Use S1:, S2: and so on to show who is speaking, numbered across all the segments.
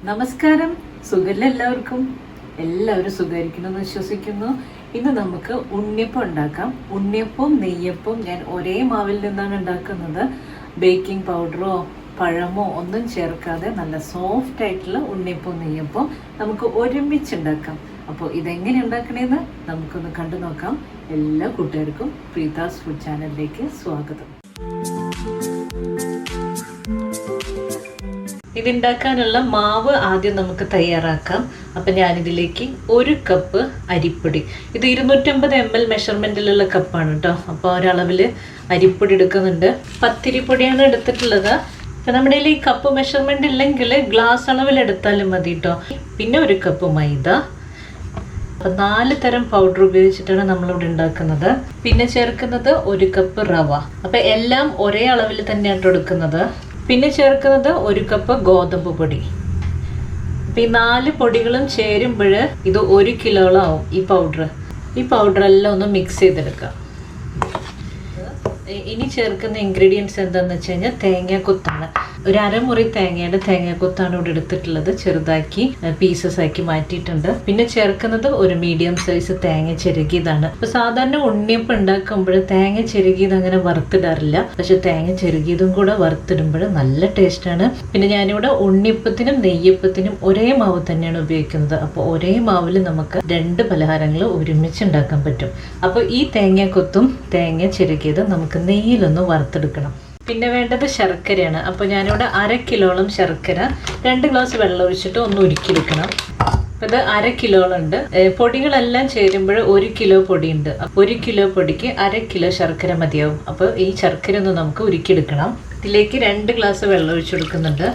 S1: നമസ്കാരം. സുഖല്ല എല്ലാവർക്കും. എല്ലാവരും സുഖമായിരിക്കണമെന്ന് വിശ്വസിക്കുന്നു. ഇന്ന് നമുക്ക് ഉണ്ണിയപ്പം ഉണ്ടാക്കാം. ഉണ്ണിയപ്പവും നെയ്യപ്പവും ഞാൻ ഒരേ മാവിൽ നിന്നാണ് ഉണ്ടാക്കുന്നത്. ബേക്കിംഗ് പൗഡറോ പഴമോ ഒന്നും ചേർക്കാതെ നല്ല സോഫ്റ്റ് ആയിട്ടുള്ള ഉണ്ണിയപ്പവും നെയ്യപ്പവും നമുക്ക് ഒരുമിച്ച് ഉണ്ടാക്കാം. അപ്പോൾ ഇതെങ്ങനെ ഉണ്ടാക്കണേന്ന് നമുക്കൊന്ന് കണ്ടു നോക്കാം. എല്ലാ കൂട്ടുകാർക്കും പ്രീതാസ് ഫുഡ് ചാനലിലേക്ക് സ്വാഗതം. ഇതുണ്ടാക്കാനുള്ള മാവ് ആദ്യം നമുക്ക് തയ്യാറാക്കാം. അപ്പം ഞാനിതിലേക്ക് 1 കപ്പ് അരിപ്പൊടി, ഇത് 250 ml മെഷർമെൻറ്റിലുള്ള കപ്പാണ് കേട്ടോ. അപ്പോൾ ഒരളവിൽ അരിപ്പൊടി എടുക്കുന്നുണ്ട്. പത്തിരിപ്പൊടിയാണ് എടുത്തിട്ടുള്ളത്. അപ്പം നമ്മുടെ കയ്യിൽ ഈ കപ്പ് മെഷർമെൻറ്റ് ഇല്ലെങ്കിൽ ഗ്ലാസ് അളവിൽ എടുത്താലും മതി കേട്ടോ. പിന്നെ 1 കപ്പ് മൈദ. അപ്പം 4 തരം പൗഡർ ഉപയോഗിച്ചിട്ടാണ് നമ്മളിവിടെ ഉണ്ടാക്കുന്നത്. പിന്നെ ചേർക്കുന്നത് 1 കപ്പ് റവ. അപ്പം എല്ലാം ഒരേ അളവിൽ തന്നെയാണ് എടുക്കുന്നത്. പിന്നെ ചേർക്കുന്നത് 1 കപ്പ് ഗോതമ്പ് പൊടി. അപ്പം ഈ 4 പൊടികളും ചേരുമ്പോൾ ഇത് 1 കിലോളം ആവും. ഈ പൗഡറെല്ലാം ഒന്ന് മിക്സ് ചെയ്തെടുക്കാം. ഇനി ചേർക്കുന്ന ഇൻഗ്രീഡിയൻസ് എന്താണെന്ന് വെച്ച് കഴിഞ്ഞാൽ തേങ്ങാക്കൊത്താണ്. ഒരു അരമുറി തേങ്ങാക്കൊത്താണ് ഇവിടെ എടുത്തിട്ടുള്ളത്. ചെറുതാക്കി പീസസ് ആക്കി മാറ്റിയിട്ടുണ്ട്. പിന്നെ ചേർക്കുന്നത് ഒരു മീഡിയം സൈസ് തേങ്ങ ചിരകിയതാണ്. അപ്പോൾ സാധാരണ ഉണ്ണിയപ്പം ഉണ്ടാക്കുമ്പോൾ തേങ്ങ ചിരകിയത് അങ്ങനെ വറുത്തിടാറില്ല. പക്ഷെ തേങ്ങ ചിരകിയതും കൂടെ വറുത്തിടുമ്പോൾ നല്ല ടേസ്റ്റാണ്. പിന്നെ ഞാനിവിടെ ഉണ്ണിയപ്പത്തിനും നെയ്യപ്പത്തിനും ഒരേ മാവ് തന്നെയാണ് ഉപയോഗിക്കുന്നത്. അപ്പോൾ ഒരേ മാവിൽ നമുക്ക് 2 പലഹാരങ്ങൾ ഒരുമിച്ച് ഉണ്ടാക്കാൻ പറ്റും. അപ്പോൾ ഈ തേങ്ങാക്കൊത്തും തേങ്ങ ചിരകിയത് നമുക്ക് നെയ്യിലൊന്ന് വറുത്തെടുക്കണം. പിന്നെ വേണ്ടത് ശർക്കരയാണ്. അപ്പോൾ ഞാനിവിടെ 1/2 കിലോളം ശർക്കര 2 ഗ്ലാസ് വെള്ളം ഒഴിച്ചിട്ട് ഒന്ന് ഉരുക്കിയെടുക്കണം. അപ്പോൾ ഇത് 1/2 കിലോളം ഉണ്ട്. പൊടികളെല്ലാം ചേരുമ്പോൾ 1 കിലോ പൊടിയുണ്ട്. 1 കിലോ പൊടിക്ക് 1/2 കിലോ ശർക്കര മതിയാവും. അപ്പോൾ ഈ ശർക്കര ഒന്ന് നമുക്ക് ഉരുക്കിയെടുക്കണം. ഇതിലേക്ക് 2 ഗ്ലാസ് വെള്ളം ഒഴിച്ചു കൊടുക്കുന്നുണ്ട്.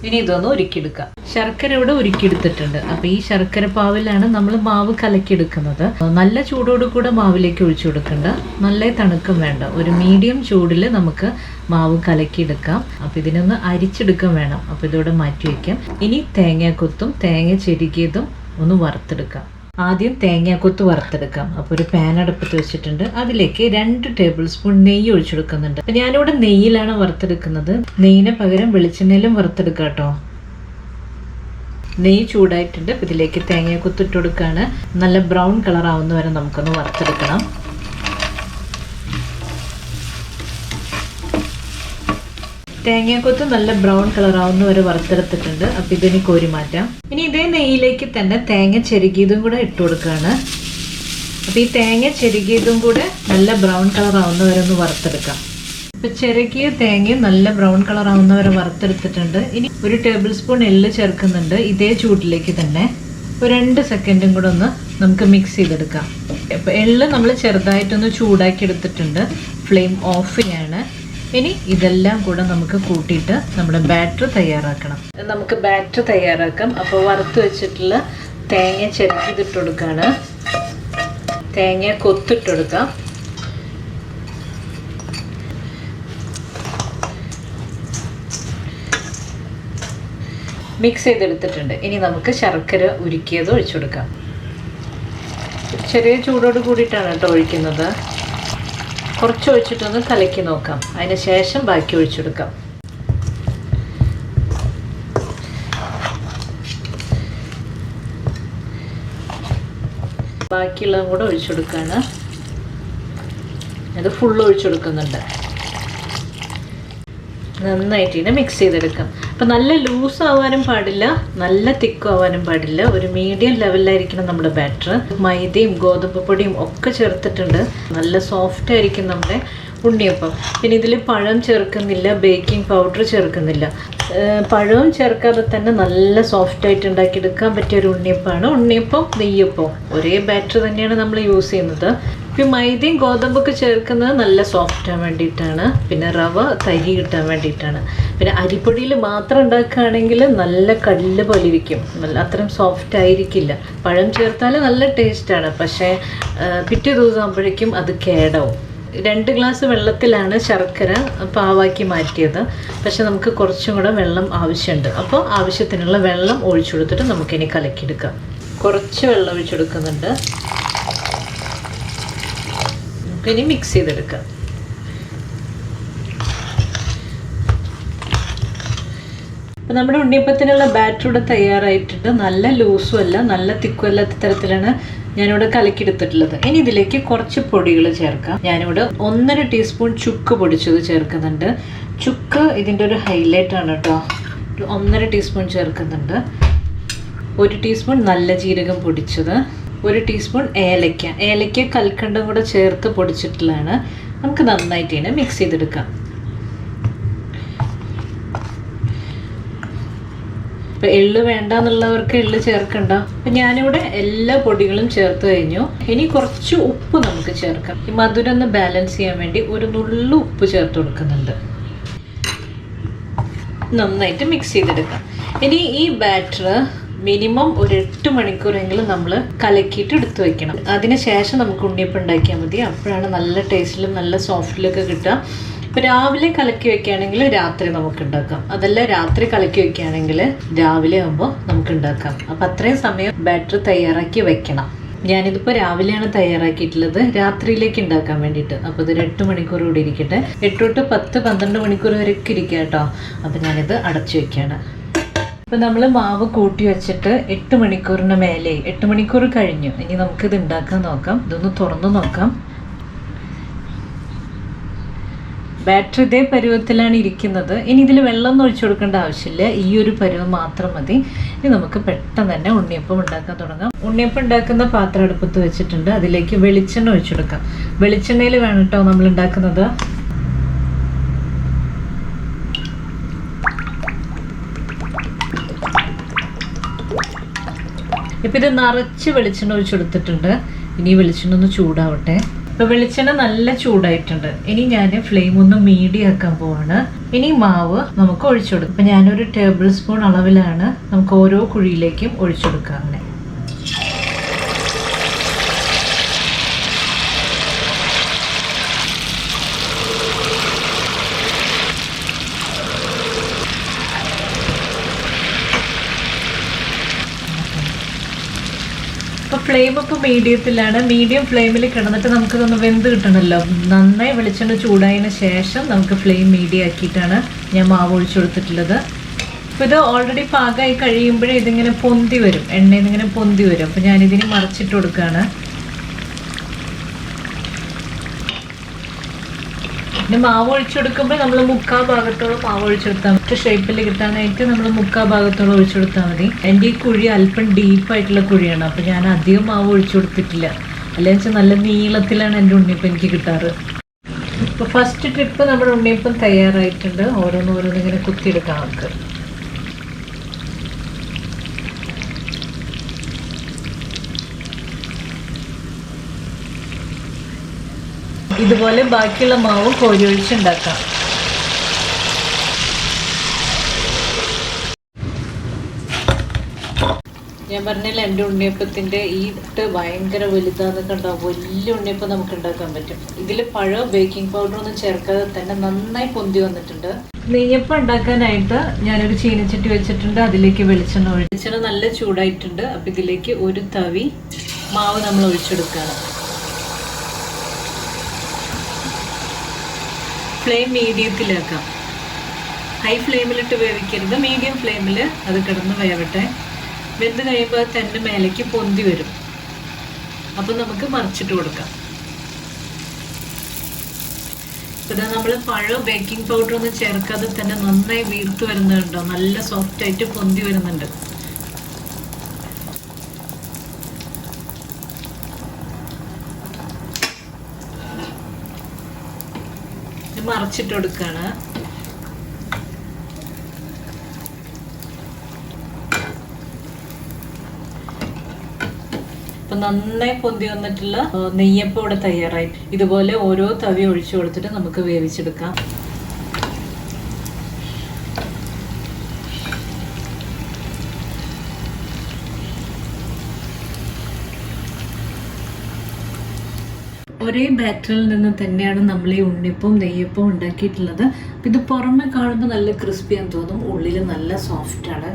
S1: ഇനി ഇതൊന്ന് ഉരുക്കിയെടുക്കാം. ശർക്കര ഇവിടെ ഉരുക്കിയെടുത്തിട്ടുണ്ട്. അപ്പോൾ ഈ ശർക്കര പാവിലാണ് നമ്മൾ മാവ് കലക്കിയെടുക്കുന്നത്. നല്ല ചൂടോട് കൂടെ മാവിലേക്ക് ഒഴിച്ചു കൊടുക്കണ്ട, നല്ല തണുക്കും വേണ്ട. ഒരു മീഡിയം ചൂടിൽ നമുക്ക് മാവ് കലക്കിയെടുക്കാം. അപ്പോൾ ഇതിനൊന്ന് അരിച്ചെടുക്കാൻ വേണം. അപ്പോൾ ഇതിവിടെ മാറ്റി വയ്ക്കാം. ഇനി തേങ്ങാക്കൊത്തും തേങ്ങ ചെരുകിയതും ഒന്ന് വറുത്തെടുക്കാം. ആദ്യം തേങ്ങാക്കൊത്ത് വറുത്തെടുക്കാം. അപ്പോൾ ഒരു പാൻ അടുപ്പത്ത് വെച്ചിട്ടുണ്ട്. അതിലേക്ക് 2 ടേബിൾ സ്പൂൺ നെയ്യ് ഒഴിച്ചെടുക്കുന്നുണ്ട്. അപ്പം ഞാനിവിടെ നെയ്യിലാണ് വറുത്തെടുക്കുന്നത്. നെയ്യിന് പകരം വെളിച്ചെണ്ണയിലും വറുത്തെടുക്കാം കേട്ടോ. നെയ്യ് ചൂടായിട്ടുണ്ട്. ഇതിലേക്ക് തേങ്ങാക്കൊത്ത് ഇട്ട് കൊടുക്കുകയാണ്. നല്ല ബ്രൗൺ കളർ ആവുന്ന വരെ നമുക്കൊന്ന് വറുത്തെടുക്കണം. തേങ്ങാക്കൊത്ത് നല്ല ബ്രൗൺ കളർ ആവുന്ന വരെ വറുത്തെടുത്തിട്ടുണ്ട്. അപ്പം ഇതിന് കോരി മാറ്റാം. ഇനി ഇതേ നെയ്യിലേക്ക് തന്നെ തേങ്ങ ചെരുകിയതും കൂടെ ഇട്ട് കൊടുക്കുകയാണ്. അപ്പം ഈ തേങ്ങ ചെരുകിയതും കൂടെ നല്ല ബ്രൗൺ കളർ ആവുന്ന വരെ ഒന്ന് വറുത്തെടുക്കാം. ഇപ്പം ചിരകിയ തേങ്ങയും നല്ല ബ്രൗൺ കളർ ആവുന്ന വരെ വറുത്തെടുത്തിട്ടുണ്ട്. ഇനി 1 ടേബിൾ സ്പൂൺ എള്ള് ചേർക്കുന്നുണ്ട്. ഇതേ ചൂട്ടിലേക്ക് തന്നെ ഒരു 2 സെക്കൻഡും കൂടെ ഒന്ന് നമുക്ക് മിക്സ് ചെയ്തെടുക്കാം. ഇപ്പം എള്ള് നമ്മൾ ചെറുതായിട്ടൊന്ന് ചൂടാക്കി എടുത്തിട്ടുണ്ട്. ഫ്ലെയിം ഓഫ് ചെയ്യാണ്. ഇനി ഇതെല്ലാം കൂടെ നമുക്ക് കൂട്ടിയിട്ട് നമ്മുടെ ബാറ്റർ തയ്യാറാക്കണം. നമുക്ക് ബാറ്റർ തയ്യാറാക്കാം. അപ്പോൾ വറുത്ത് വെച്ചിട്ടുള്ള തേങ്ങ ചിരകിയിട്ട് കൊടുക്കുകയാണ്. തേങ്ങ കൊത്തിട്ട് കൊടുക്കാം. മിക്സ് ചെയ്തെടുത്തിട്ടുണ്ട്. ഇനി നമുക്ക് ശർക്കര ഉരുക്കിയത് ഒഴിച്ചു കൊടുക്കാം. ചെറിയ ചൂടോട് കൂടിയിട്ടാണ് കേട്ടോ ഒഴിക്കുന്നത്. കുറച്ച് ഒഴിച്ചിട്ടൊന്ന് കലക്കി നോക്കാം. അതിന് ശേഷം ബാക്കി ഒഴിച്ചു കൊടുക്കാം. ബാക്കിയുള്ളതും കൂടെ ഒഴിച്ചു കൊടുക്കുകയാണ്. ഇത് ഫുള്ള് ഒഴിച്ചു കൊടുക്കുന്നുണ്ട്. നന്നായിട്ട് ഇതിനെ മിക്സ് ചെയ്തെടുക്കാം. അപ്പം നല്ല ലൂസ് ആവാനും പാടില്ല, നല്ല തിക്കും ആവാനും പാടില്ല. ഒരു മീഡിയം ലെവലിലായിരിക്കണം നമ്മുടെ ബാറ്റർ. മൈദയും ഗോതമ്പ് പൊടിയും ഒക്കെ ചേർത്തിട്ടുണ്ട്. നല്ല സോഫ്റ്റ് ആയിരിക്കും നമ്മുടെ ഉണ്ണിയപ്പം. പിന്നെ ഇതിൽ പഴം ചേർക്കുന്നില്ല, ബേക്കിംഗ് പൗഡർ ചേർക്കുന്നില്ല. പഴവും ചേർക്കാതെ തന്നെ നല്ല സോഫ്റ്റായിട്ട് ഉണ്ടാക്കിയെടുക്കാൻ പറ്റിയ ഒരു ഉണ്ണിയപ്പമാണ് ഉണ്ണിയപ്പം നെയ്യപ്പം. ഒരേ ബാറ്റർ തന്നെയാണ് നമ്മൾ യൂസ് ചെയ്യുന്നത്. പിന്നെ മൈദയും ഗോതമ്പൊക്കെ ചേർക്കുന്നത് നല്ല സോഫ്റ്റ് ആവാൻ വേണ്ടിയിട്ടാണ്. പിന്നെ റവ തരി കിട്ടാൻ വേണ്ടിയിട്ടാണ്. പിന്നെ അരിപ്പൊടിയിൽ മാത്രം ഉണ്ടാക്കുകയാണെങ്കിൽ നല്ല കല്ല് പോലെ ഇരിക്കും, അത്രയും സോഫ്റ്റ് ആയിരിക്കില്ല. പഴം ചേർത്താൽ നല്ല ടേസ്റ്റാണ്. പക്ഷേ പിറ്റേ ദിവസം ആകുമ്പോഴേക്കും അത് കേടാവും. 2 ഗ്ലാസ് വെള്ളത്തിലാണ് ശർക്കര പാവാക്കി മാറ്റിയത്. പക്ഷെ നമുക്ക് കുറച്ചും കൂടെ വെള്ളം ആവശ്യമുണ്ട്. അപ്പോൾ ആവശ്യത്തിനുള്ള വെള്ളം ഒഴിച്ചു കൊടുത്തിട്ട് നമുക്കിനി കലക്കിയെടുക്കാം. കുറച്ച് വെള്ളം ഒഴിച്ചെടുക്കുന്നുണ്ട്. നമുക്കിനി മിക്സ് ചെയ്തെടുക്കാം. അപ്പോൾ നമ്മുടെ ഉണ്ണിയപ്പത്തിനുള്ള ബാറ്റർ ഇവിടെ തയ്യാറായിട്ടുണ്ട്. നല്ല ലൂസും അല്ല നല്ല തിക്കും അല്ലാത്ത തരത്തിലാണ് ഞാനിവിടെ കലക്കിയെടുത്തിട്ടുള്ളത്. ഇനി ഇതിലേക്ക് കുറച്ച് പൊടികൾ ചേർക്കാം. ഞാനിവിടെ 1.5 ടീസ്പൂൺ ചുക്ക് പൊടിച്ചത് ചേർക്കുന്നുണ്ട്. ചുക്ക് ഇതിൻ്റെ ഒരു ഹൈലൈറ്റ് ആണ് കേട്ടോ. 1.5 ടീസ്പൂൺ ചേർക്കുന്നുണ്ട്. 1 ടീസ്പൂൺ നല്ല ജീരകം പൊടിച്ചത്, 1 ടീസ്പൂൺ ഏലക്ക കൽക്കണ്ടും കൂടെ ചേർത്ത് പൊടിച്ചിട്ടുള്ളതാണ്. നമുക്ക് നന്നായിട്ട് ഇതിനെ മിക്സ് ചെയ്തെടുക്കാം. ഇപ്പം എള്ള് വേണ്ട എന്നുള്ളവർക്ക് എള്ള് ചേർക്കണ്ട. അപ്പം ഞാനിവിടെ എല്ലാ പൊടികളും ചേർത്ത് കഴിഞ്ഞു. ഇനി കുറച്ച് ഉപ്പ് നമുക്ക് ചേർക്കാം. ഈ മധുരം ഒന്ന് ബാലൻസ് ചെയ്യാൻ വേണ്ടി ഒരു നുള്ളു ഉപ്പ് ചേർത്ത് കൊടുക്കുന്നുണ്ട്. നന്നായിട്ട് മിക്സ് ചെയ്തെടുക്കാം. ഇനി ഈ ബാറ്റർ മിനിമം ഒരു 8 മണിക്കൂറെങ്കിലും നമ്മൾ കലക്കിയിട്ട് എടുത്തു വെക്കണം. അതിനുശേഷം നമുക്ക് ഉണ്ണിയപ്പം ഉണ്ടാക്കിയാൽ മതി. അപ്പോഴാണ് നല്ല ടേസ്റ്റിലും നല്ല സോഫ്റ്റിലൊക്കെ കിട്ടുക. ഇപ്പോൾ രാവിലെ കലക്കി വെക്കുകയാണെങ്കിൽ രാത്രി നമുക്ക് ഉണ്ടാക്കാം. അതല്ല രാത്രി കലക്കി വെക്കുകയാണെങ്കിൽ രാവിലെ ആകുമ്പോൾ നമുക്ക് ഉണ്ടാക്കാം. അപ്പം അത്രയും സമയം ബാറ്റർ തയ്യാറാക്കി വെക്കണം. ഞാനിതിപ്പോൾ രാവിലെയാണ് തയ്യാറാക്കിയിട്ടുള്ളത് രാത്രിയിലേക്ക് ഉണ്ടാക്കാൻ വേണ്ടിയിട്ട്. അപ്പോൾ ഇതൊരു 8 മണിക്കൂർ കൂടി ഇരിക്കട്ടെ. 8 തൊട്ട് 10-12 മണിക്കൂർ വരെയൊക്കെ ഇരിക്കുക കേട്ടോ. അപ്പോൾ ഞാനിത് അടച്ചു വെക്കുകയാണ്. അപ്പോൾ നമ്മൾ മാവ് കൂട്ടി വെച്ചിട്ട് 8 മണിക്കൂറിന് മേലെ 8 മണിക്കൂർ കഴിഞ്ഞു. ഇനി നമുക്കിത് ഉണ്ടാക്കാൻ നോക്കാം. ഇതൊന്ന് തുറന്ന് നോക്കാം. ബാറ്ററി ഇതേ പരുവത്തിലാണ് ഇരിക്കുന്നത്. ഇനി ഇതിൽ വെള്ളം ഒഴിച്ചു കൊടുക്കേണ്ട ആവശ്യമില്ല. ഈ ഒരു പരുവം മാത്രം മതി. ഇനി നമുക്ക് പെട്ടെന്ന് തന്നെ ഉണ്ണിയപ്പം ഉണ്ടാക്കാൻ തുടങ്ങാം. ഉണ്ണിയപ്പം ഉണ്ടാക്കുന്ന പാത്രം അടുപ്പത്ത് വെച്ചിട്ടുണ്ട്. അതിലേക്ക് വെളിച്ചെണ്ണ ഒഴിച്ചു കൊടുക്കാം. വെളിച്ചെണ്ണയിൽ വേണം കേട്ടോ നമ്മൾ ഉണ്ടാക്കുന്നത്. ഇപ്പം ഇത് നിറച്ച് വെളിച്ചെണ്ണ ഒഴിച്ചു കൊടുത്തിട്ടുണ്ട്. ഇനി വെളിച്ചെണ്ണ ഒന്ന് ചൂടാവട്ടെ. ഇപ്പോൾ വെളിച്ചെണ്ണ നല്ല ചൂടായിട്ടുണ്ട്. ഇനി ഞാൻ ഫ്ലെയിം ഒന്ന് മീഡിയം ആക്കാൻ പോവാണ്. ഇനി മാവ് നമുക്ക് ഒഴിച്ചു കൊടുക്കാം. ഇപ്പം ഞാനൊരു ടേബിൾ സ്പൂൺ അളവിലാണ് നമുക്ക് ഓരോ കുഴിയിലേക്കും ഒഴിച്ചു കൊടുക്കാം. അങ്ങനെ ഇപ്പോൾ ഫ്ലെയിം ഇപ്പോൾ മീഡിയത്തിലാണ്. മീഡിയം ഫ്ലെയിമിൽ കിടന്നിട്ട് നമുക്കിതൊന്ന് വെന്ത് കിട്ടണമല്ലോ. നന്നായി വെളിച്ചെണ്ണ ചൂടായതിന് ശേഷം നമുക്ക് ഫ്ലെയിം മീഡിയം ആക്കിയിട്ടാണ് ഞാൻ മാവ് ഒഴിച്ചു കൊടുത്തിട്ടുള്ളത്. അപ്പോൾ ഇത് ഓൾറെഡി പാകമായി കഴിയുമ്പോഴേ ഇതിങ്ങനെ പൊന്തി വരും, എണ്ണയിൽ നിന്ന് ഇങ്ങനെ പൊന്തി വരും. അപ്പോൾ ഞാനിതിന് മറിച്ചിട്ട് കൊടുക്കുകയാണ്. പിന്നെ മാവ് ഒഴിച്ചു കൊടുക്കുമ്പോൾ നമ്മൾ 3/4 ഭാഗത്തോളം മാവ് ഒഴിച്ചു കൊടുത്താൽ മറ്റു ഷേപ്പിൽ കിട്ടാനായിട്ട് നമ്മൾ 3/4 ഭാഗത്തോളം ഒഴിച്ചു കൊടുത്താൽ മതി. എൻ്റെ ഈ കുഴി അല്പം ഡീപ്പായിട്ടുള്ള കുഴിയാണ്. അപ്പോൾ ഞാൻ അധികം മാവ് ഒഴിച്ചു കൊടുത്തിട്ടില്ല. അല്ലെങ്കിൽ വെച്ചാൽ നല്ല നീളത്തിലാണ് എൻ്റെ ഉണ്ണിയപ്പം എനിക്ക് കിട്ടാറ്. ഇപ്പോൾ ഫസ്റ്റ് ട്രിപ്പ് നമ്മുടെ ഉണ്ണിയപ്പം തയ്യാറായിട്ടുണ്ട്. ഓരോന്നിങ്ങനെ കുത്തിയെടുക്കാം നമുക്ക്. ഇതുപോലെ ബാക്കിയുള്ള മാവ് കോരി ഒഴിച്ചുണ്ടാക്കാം. ഞാൻ പറഞ്ഞില്ല എൻ്റെ ഉണ്ണിയപ്പത്തിൻ്റെ ഈ ഇട്ട് ഭയങ്കര വലുതാന്ന് കണ്ടോ. വലിയ ഉണ്ണിയപ്പം നമുക്ക് ഉണ്ടാക്കാൻ പറ്റും. ഇതിൽ പഴം ബേക്കിംഗ് പൗഡറൊന്നും ചേർക്കാതെ തന്നെ നന്നായി പൊന്തി വന്നിട്ടുണ്ട്. നെയ്യപ്പം ഉണ്ടാക്കാനായിട്ട് ഞാനൊരു ചീനച്ചട്ടി വെച്ചിട്ടുണ്ട്. അതിലേക്ക് വെളിച്ചെണ്ണ നല്ല ചൂടായിട്ടുണ്ട്. അപ്പം ഇതിലേക്ക് ഒരു തവി മാവ് നമ്മൾ ഒഴിച്ചെടുക്കുകയാണ്. ഫ്ലെയിം മീഡിയത്തിലാക്കാം. ഹൈ ഫ്ലെയിമിലിട്ട് വേവിക്കരുത്. മീഡിയം ഫ്ലെയിമിൽ അത് കിടന്ന് വേവട്ടെ. വെന്ത് കഴിയുമ്പോൾ തന്നെ മേലേക്ക് പൊന്തി വരും. അപ്പം നമുക്ക് മറിച്ചിട്ട് കൊടുക്കാം. ഇപ്പം നമ്മൾ പഴം ബേക്കിംഗ് പൗഡർ ഒന്നും ചേർക്കാതെ തന്നെ നന്നായി വീർത്ത് വരുന്നുണ്ടോ. നല്ല സോഫ്റ്റായിട്ട് പൊന്തി വരുന്നുണ്ട്. മറിച്ചിട്ട് കൊടുക്കുകയാണ്. അപ്പം നന്നായി പൊന്തി വന്നിട്ടുള്ള നെയ്യപ്പം ഇവിടെ തയ്യാറായി. ഇതുപോലെ ഓരോ തവി ഒഴിച്ചു കൊടുത്തിട്ട് നമുക്ക് വേവിച്ചെടുക്കാം. ഒരേ ബാറ്ററിൽ നിന്ന് തന്നെയാണ് നമ്മൾ ഈ ഉണ്ണിയപ്പവും നെയ്യപ്പവും ഉണ്ടാക്കിയിട്ടുള്ളത്. ഇത് പുറമെ കാണുമ്പോൾ നല്ല ക്രിസ്പിയാന്ന് തോന്നും, ഉള്ളിൽ നല്ല സോഫ്റ്റാണ്.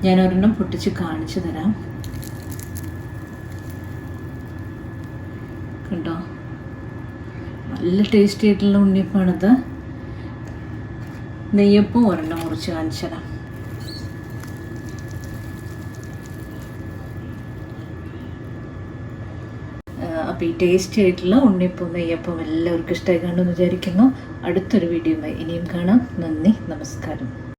S1: ഞാൻ ഒരെണ്ണം പൊട്ടിച്ച് കാണിച്ചു തരാം. കണ്ടോ, നല്ല ടേസ്റ്റി ആയിട്ടുള്ള ഉണ്ണിയപ്പാണിത്. നെയ്യപ്പം ഒരെണ്ണം മുറിച്ച് കാണിച്ചതാണ്. അപ്പോൾ ഈ ടേസ്റ്റി ആയിട്ടുള്ള ഉണ്ണിയപ്പം നെയ്യപ്പം എല്ലാവർക്കും ഇഷ്ടമായി കാണുമെന്ന് വിചാരിക്കുന്നു. അടുത്തൊരു വീഡിയോയുമായി ഇനിയും കാണാം. നന്ദി, നമസ്കാരം.